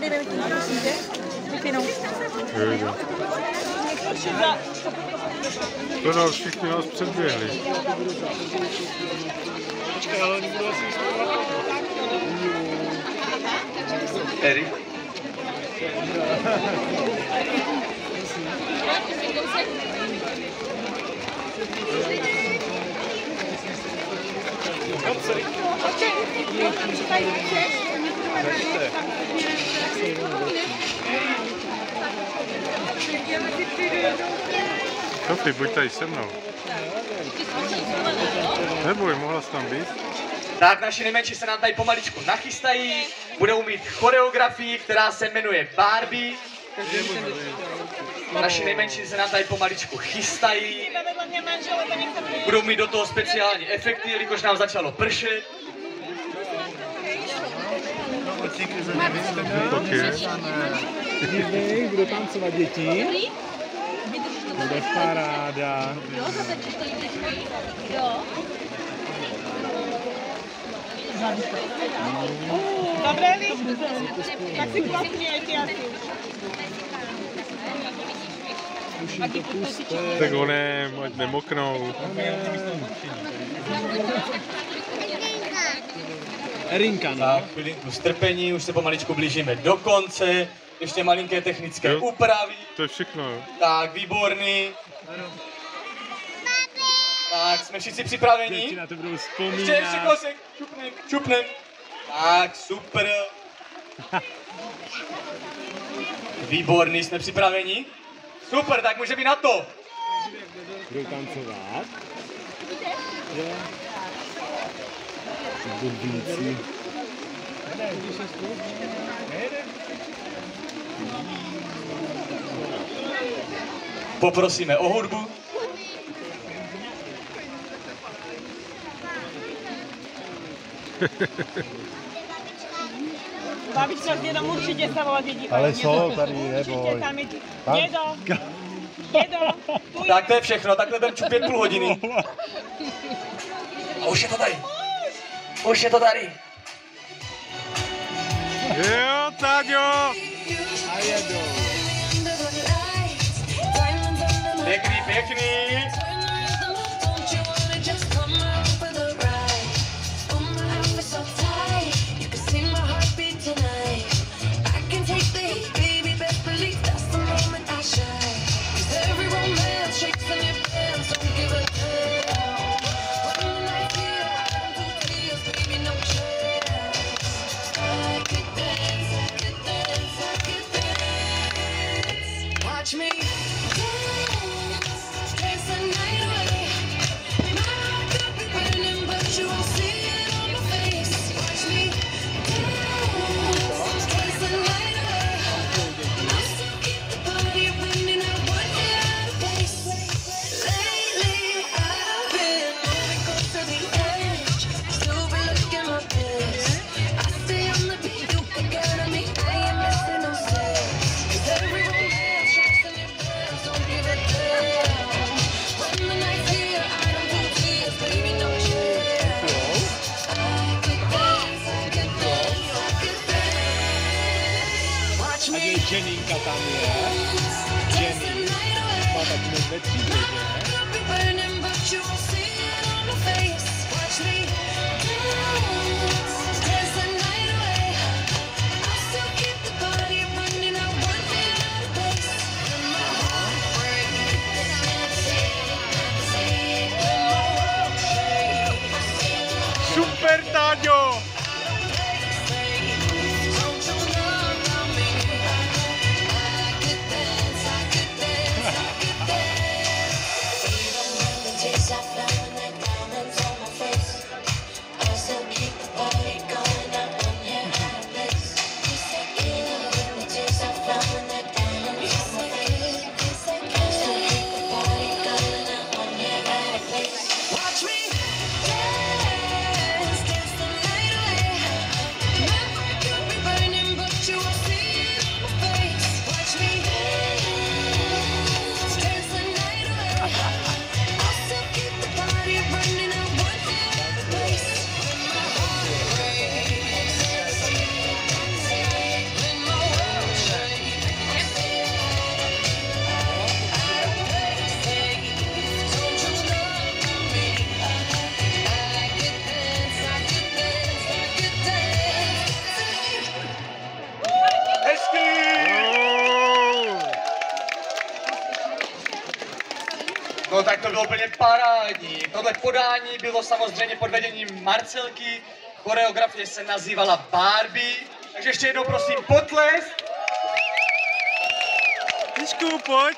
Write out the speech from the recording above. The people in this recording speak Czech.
Jdeme tím, prosím tě. Wi-Fi. To no, všichni nás předběhli. Počkej, ale nebudu asi vystupovat. Erik? Sophie, buď tady se mnou. Neboj, mohla jsi tam být. Tak naši nejmenší se nám tady pomaličku nachystají. Budou mít choreografii, která se jmenuje Barbie. Naši nejmenší se nám tady pomaličku chystají. Budou mít do toho speciální efekty, jelikož nám začalo pršet. Budou tancovat děti. Bude paráda. Dobré, tak si klapni aj ty asi. Tak onem, ať nemoknou. Erinka, no. Tak, chvilinku strpení, už se pomaličku blížíme do konce. Ještě malinké technické úpravy. To je všechno, jo. Tak, výborný. Tak, jsme všichni připraveni? Děti na to budou vzpomínat. Ještě kousek, čupnem. Tak, super. Výborný, jsme připraveni? Super, tak může být na to. Budou tancovat. Bubíci. Poprosíme o hudbu. Babička s dědom určitě se volat děti. Ale jsou tady, neboj. Určitě tam je dědo, Tak to je všechno, takhle budeme čupět půl hodiny. A už je to tady. Už je to tady. Jo, Táďo! A jedou. Pěkný. Jeninka tam je. Jenny. Má tak ve třídě, že? Super, Táďo! No tak to bylo úplně parádní. Tohle podání bylo samozřejmě pod vedením Marcelky. Choreografie se nazývala Barbie. Takže ještě jednou prosím potles. Tyšku, pojď.